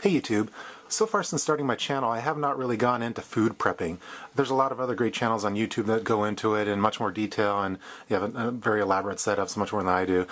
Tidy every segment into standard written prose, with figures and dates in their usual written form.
Hey YouTube. So far since starting my channel, I have not really gone into food prepping. There's a lot of other great channels on YouTube that go into it in much more detail, and you have a very elaborate setups, much more than I do.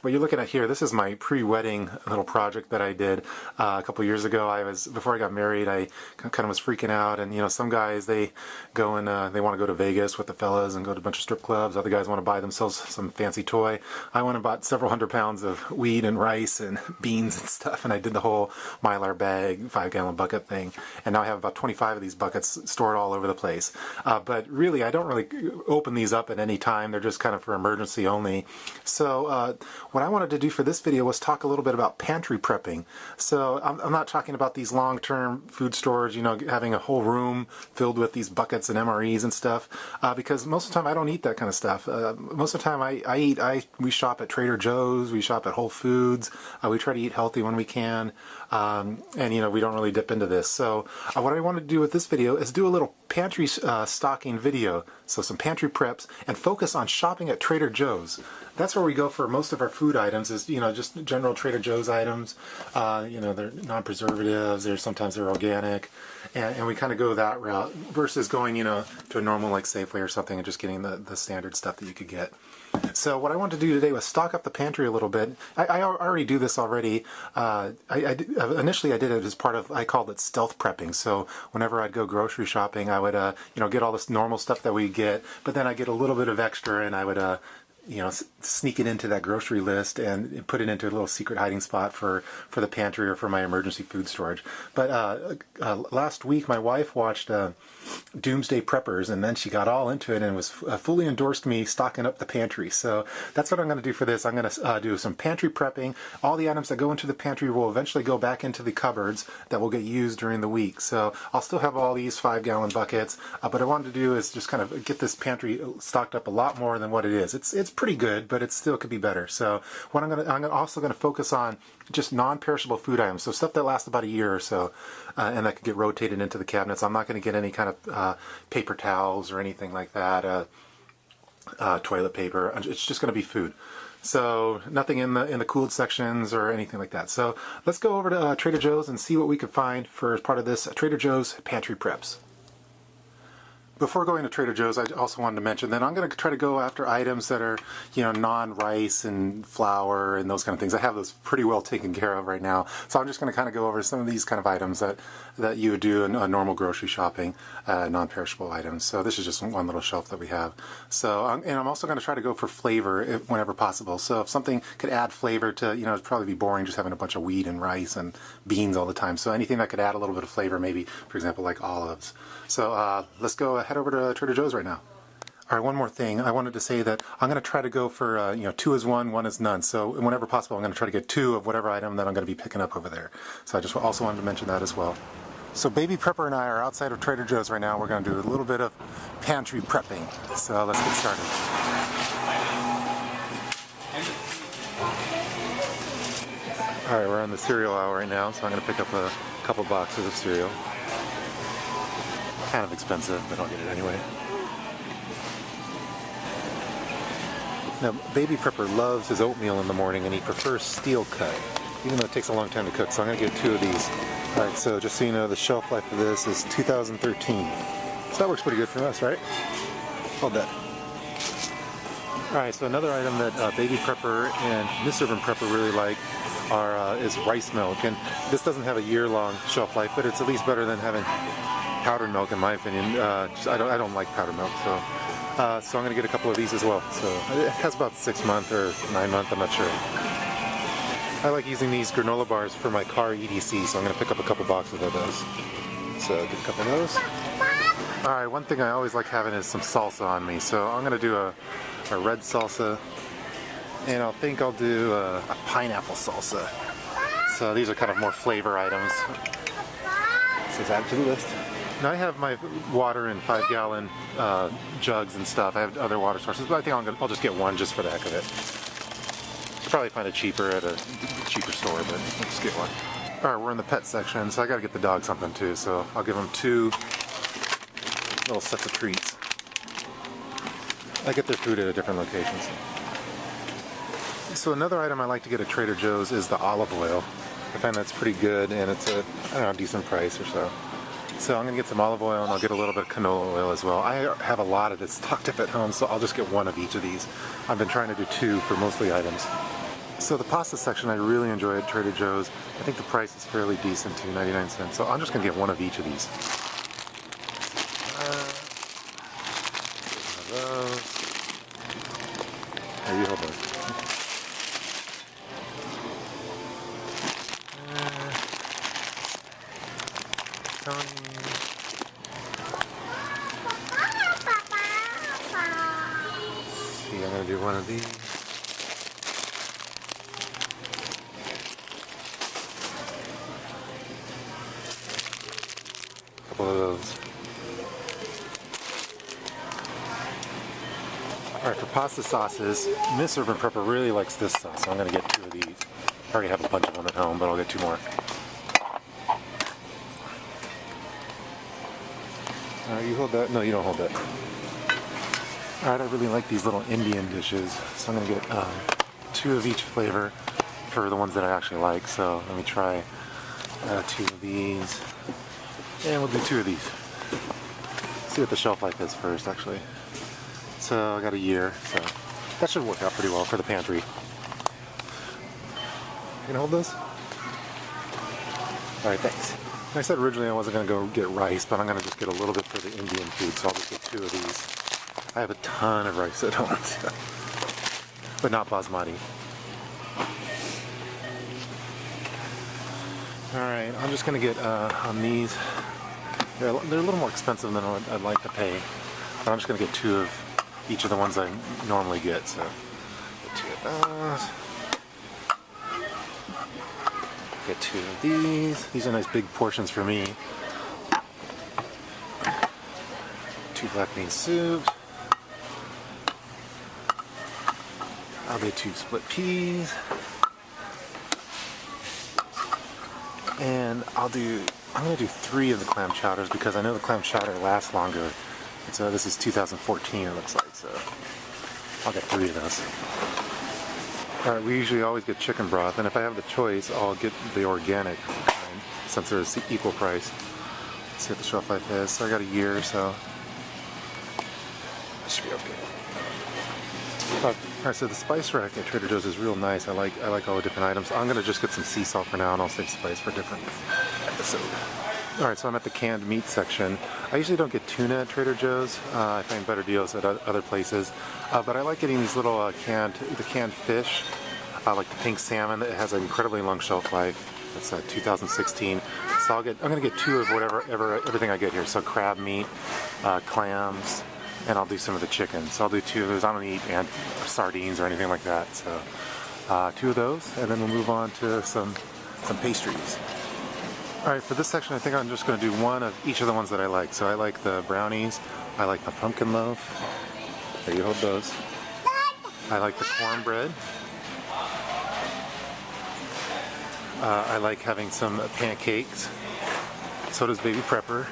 What you're looking at here, this is my pre-wedding little project that I did a couple years ago. Before I got married, I kind of was freaking out, and some guys, they go and they want to go to Vegas with the fellas and go to a bunch of strip clubs. Other guys want to buy themselves some fancy toy. I went and bought several hundred pounds of wheat and rice and beans and stuff, and I did the whole Mylar bag, 5-gallon bucket thing, and now I have about 25 of these buckets stored all over the place. But really, I don't really open these up at any time. They're just kind of for emergency only. So what I wanted to do for this video was talk a little bit about pantry prepping. So I'm not talking about these long-term food storage, having a whole room filled with these buckets and MREs and stuff, because most of the time I don't eat that kind of stuff. Most of the time we shop at Trader Joe's, we shop at Whole Foods, we try to eat healthy when we can, and we don't really dip into this. So what I want to do with this video is do a little pantry stocking video, so some pantry preps, and focus on shopping at Trader Joe's. That's where we go for most of our food items, is just general Trader Joe's items. They're non-preservatives, sometimes they're organic, and we kind of go that route versus going to a normal like Safeway or something and just getting the standard stuff that you could get. So what I wanted to do today was stock up the pantry a little bit. I already do this already. Initially I did it as part of, I called it stealth prepping. So whenever I'd go grocery shopping, I would get all this normal stuff that we get, but then I get a little bit of extra, and I would sneak it into that grocery list and put it into a little secret hiding spot for the pantry or for my emergency food storage. But last week my wife watched Doomsday Preppers, and then she got all into it and was fully endorsed me stocking up the pantry. So that's what I'm going to do for this. I'm going to do some pantry prepping. All the items that go into the pantry will eventually go back into the cupboards that will get used during the week. So I'll still have all these 5-gallon buckets, but what I wanted to do is just kind of get this pantry stocked up a lot more than what it is. It's pretty good, but it still could be better. So what I'm also going to focus on just non-perishable food items, so stuff that lasts about a year or so, and that could get rotated into the cabinets. I'm not going to get any kind of paper towels or anything like that, toilet paper. It's just going to be food. So nothing in the cooled sections or anything like that. So let's go over to Trader Joe's and see what we could find for as part of this Trader Joe's Pantry Preps. Before going to Trader Joe's, I also wanted to mention that I'm going to try to go after items that are, non-rice and flour and those kind of things. I have those pretty well taken care of right now. So I'm just going to kind of go over some of these kind of items that you would do in normal grocery shopping, non-perishable items. So this is just one little shelf that we have. So, and I'm also going to try to go for flavor whenever possible. So if something could add flavor to, it'd probably be boring just having a bunch of wheat and rice and beans all the time. So anything that could add a little bit of flavor, maybe, for example, like olives. So let's go head over to Trader Joe's right now. All right, one more thing. I wanted to say that I'm going to try to go for, 2 is 1, 1 is none. So whenever possible, I'm going to try to get 2 of whatever item that I'm going to be picking up over there. So I just also wanted to mention that as well. So Baby Prepper and I are outside of Trader Joe's right now. We're going to do a little bit of pantry prepping. So let's get started. All right, we're on the cereal aisle right now, so I'm going to pick up a couple boxes of cereal. Kind of expensive, but I'll get it anyway. Now, Baby Prepper loves his oatmeal in the morning, and he prefers steel cut, even though it takes a long time to cook, so I'm going to get 2 of these. Alright, so just so you know, the shelf life of this is 2013. So that works pretty good for us, right? All that. Alright, so another item that Baby Prepper and TheUrbanPrepper really like is rice milk. And this doesn't have a year-long shelf life, but it's at least better than having powdered milk, in my opinion. I don't like powdered milk, so I'm going to get a couple of these as well. So it has about 6 month or 9 month, I'm not sure. I like using these granola bars for my car EDC, so I'm going to pick up a couple boxes of those. So get a couple of those. Alright, one thing I always like having is some salsa on me, so I'm going to do a red salsa, and I think I'll do a pineapple salsa. So these are kind of more flavor items. So let's add to the list. Now I have my water in 5-gallon jugs and stuff. I have other water sources, but I think I'll just get one just for the heck of it. You'll probably find it cheaper at a cheaper store, but I'll just get one. Alright, we're in the pet section, so I gotta get the dog something too, so I'll give him 2 little sets of treats. I get their food at different locations. So another item I like to get at Trader Joe's is the olive oil. I find that's pretty good, and it's a, I don't know, decent price or so. So I'm going to get some olive oil, and I'll get a little bit of canola oil as well. I have a lot of this stocked up at home, so I'll just get one of each of these. I've been trying to do two for mostly items. So the pasta section I really enjoy at Trader Joe's. I think the price is fairly decent too, 99 cents. So I'm just going to get one of each of these. One of those. Here, you hold those. See, I'm going to do one of these. A couple of those. Alright, for pasta sauces, TheUrbanPrepper really likes this sauce, so I'm going to get two of these. I already have a bunch of them at home, but I'll get two more. Alright, you hold that. No, you don't hold that. Alright, I really like these little Indian dishes, so I'm going to get two of each flavor for the ones that I actually like. So let me try two of these, and we'll do two of these. See what the shelf life is first, actually. So I got a year, so that should work out pretty well for the pantry. You gonna hold those? Alright, thanks. I said originally I wasn't going to go get rice, but I'm going to just get a little bit for the Indian food, so I'll just get two of these. I have a ton of rice at home, so. But not basmati. Alright, I'm just going to get on these. They're a little more expensive than what I'd like to pay, but I'm just going to get two of each of the ones I normally get, so get two of those. Get two of these. These are nice big portions for me. Two black bean soups. I'll get two split peas. And I'm going to do three of the clam chowders because I know the clam chowder lasts longer. So this is 2014 it looks like, so I'll get three of those. Alright, we usually always get chicken broth, and if I have the choice, I'll get the organic kind, since they're equal price. Let's see what the shelf life is. So I got a year, so that should be okay. Alright, so the spice rack at Trader Joe's is real nice. I like all the different items. I'm going to just get some sea salt for now, and I'll save spice for a different episode. Alright, so I'm at the canned meat section. I usually don't get tuna at Trader Joe's. I find better deals at other places. But I like getting these little canned fish, like the pink salmon that has an incredibly long shelf life. That's 2016. So I'm going to get two of everything I get here. So crab meat, clams, and I'll do some of the chicken. So I'll do two of those. I don't eat sardines or anything like that. So two of those, and then we'll move on to some pastries. Alright, for this section I think I'm just going to do one of each of the ones that I like. So I like the brownies, I like the pumpkin loaf, there you hold those, I like the cornbread, I like having some pancakes, so does Baby Prepper.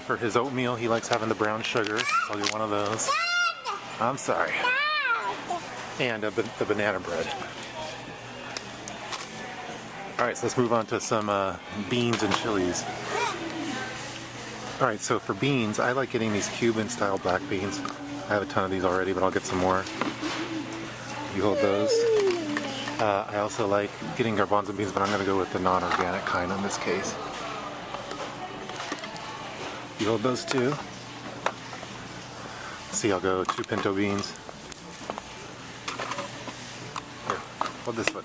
For his oatmeal he likes having the brown sugar, so I'll get one of those. I'm sorry. And the banana bread. Alright, so let's move on to some beans and chilies. Alright, so for beans, I like getting these Cuban style black beans. I have a ton of these already, but I'll get some more. You hold those. I also like getting garbanzo beans, but I'm going to go with the non-organic kind in this case. You hold those too. See, I'll go 2 pinto beans. Here, hold this one.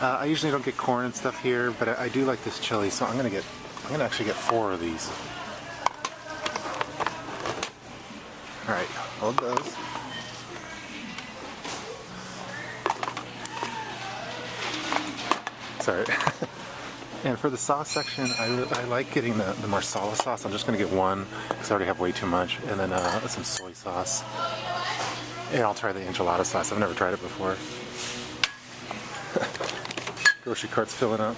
I usually don't get corn and stuff here, but I do like this chili, so I'm gonna actually get 4 of these. All right, hold those. Sorry. And for the sauce section, I like getting the marsala sauce. I'm just gonna get one because I already have way too much, and then some soy sauce. And I'll try the enchilada sauce. I've never tried it before. Grocery cart's filling up.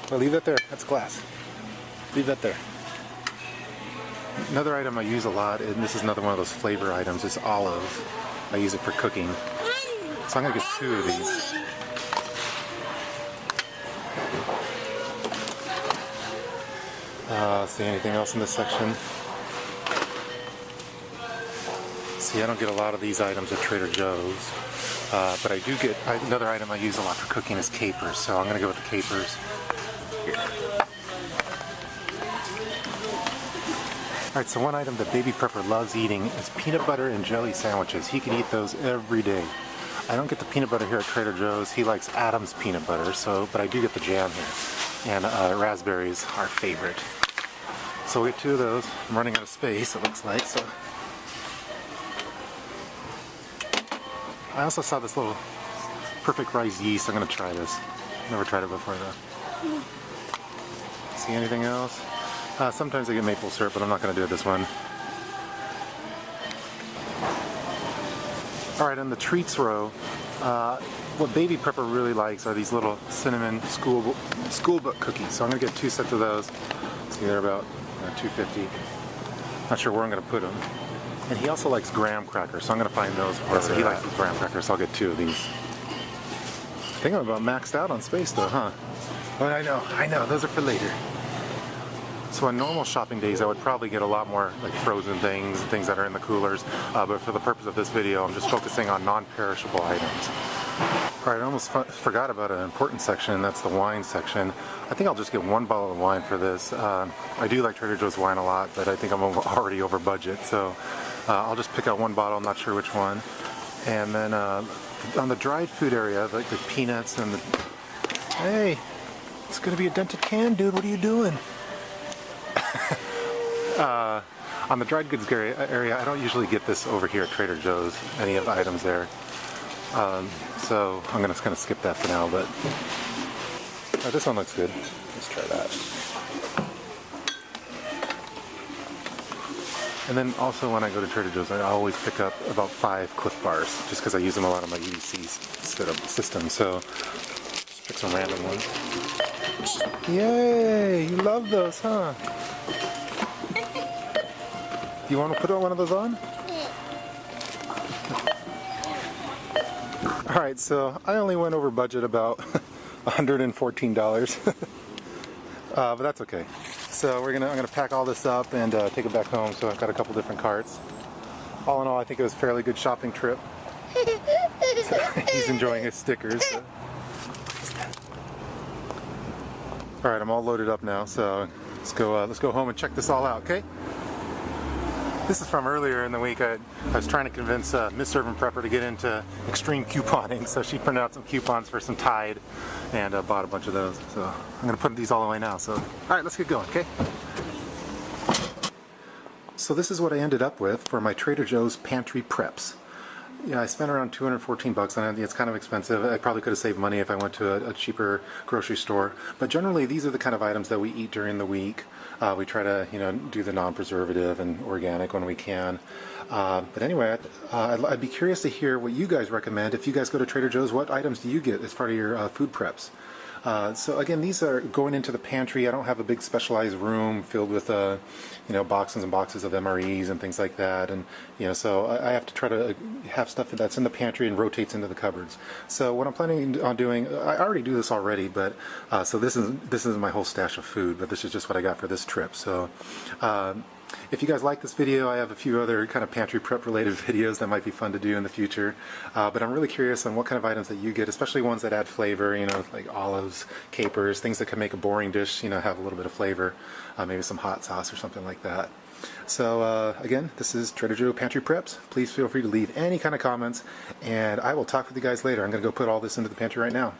Well, leave that there. That's glass. Leave that there. Another item I use a lot, and this is another one of those flavor items, is olive. I use it for cooking. So I'm going to get 2 of these. See anything else in this section? See, I don't get a lot of these items at Trader Joe's. But I do get, another item I use a lot for cooking is capers. So I'm going to go with the capers. Here. Alright, so one item that Baby Prepper loves eating is peanut butter and jelly sandwiches. He can eat those every day. I don't get the peanut butter here at Trader Joe's. He likes Adam's peanut butter, but I do get the jam here. And raspberries are favorite. So we'll get 2 of those. I'm running out of space, it looks like. So I also saw this little perfect rice yeast. I'm going to try this. Never tried it before though. See anything else? Sometimes I get maple syrup, but I'm not going to do it this one. Alright, on the treats row, what Baby Prepper really likes are these little cinnamon school book cookies. So I'm going to get 2 sets of those. See, they're about $2.50. Not sure where I'm going to put them. And he also likes graham crackers, so I'm going to find those for him. So he likes these graham crackers, so I'll get 2 of these. I think I'm about maxed out on space though, huh? But I know, those are for later. So on normal shopping days, I would probably get a lot more like frozen things, things that are in the coolers. But for the purpose of this video, I'm just focusing on non-perishable items. Alright, I almost forgot about an important section, and that's the wine section. I think I'll just get 1 bottle of wine for this. I do like Trader Joe's wine a lot, but I think I'm already over budget, so I'll just pick out 1 bottle. I'm not sure which one. And then on the dried food area, like the peanuts and the... Hey, it's going to be a dented can, dude. What are you doing? On the dried goods area, I don't usually get this over here at Trader Joe's, any of the items there. So I'm going to kind of skip that for now, but this one looks good. Let's try that. And then also when I go to Trader Joe's, I always pick up about 5 Cliff Bars, just because I use them a lot on my EDC system. So just pick some random ones. Yay! You love those, huh? You want to put one of those on? Alright, so I only went over budget about $114. But that's okay. So I'm gonna pack all this up and take it back home. So I've got a couple different carts. All in all, I think it was a fairly good shopping trip. So he's enjoying his stickers. So. Alright, I'm all loaded up now, so let's go home and check this all out, okay? This is from earlier in the week. I was trying to convince Miss TheUrbanPrepper to get into extreme couponing, so she printed out some coupons for some Tide and bought a bunch of those. So I'm going to put these all away now. So, alright, let's get going, okay? So this is what I ended up with for my Trader Joe's Pantry Preps. Yeah, I spent around $214 on it. It's kind of expensive. I probably could have saved money if I went to a cheaper grocery store. But generally, these are the kind of items that we eat during the week. We try to, do the non-preservative and organic when we can. But anyway, I'd be curious to hear what you guys recommend. If you guys go to Trader Joe's, what items do you get as part of your food preps? So again, these are going into the pantry. I don't have a big specialized room filled with boxes and boxes of MREs and things like that, and so I have to try to have stuff that's in the pantry and rotates into the cupboards. So what I'm planning on doing, I already do this already, but so this is my whole stash of food, but this is just what I got for this trip. So if you guys like this video, I have a few other kind of pantry prep related videos that might be fun to do in the future. But I'm really curious on what kind of items that you get, especially ones that add flavor, like olives, capers, things that can make a boring dish, have a little bit of flavor, maybe some hot sauce or something like that. So again, this is Trader Joe Pantry Preps. Please feel free to leave any kind of comments, and I will talk with you guys later. I'm going to go put all this into the pantry right now.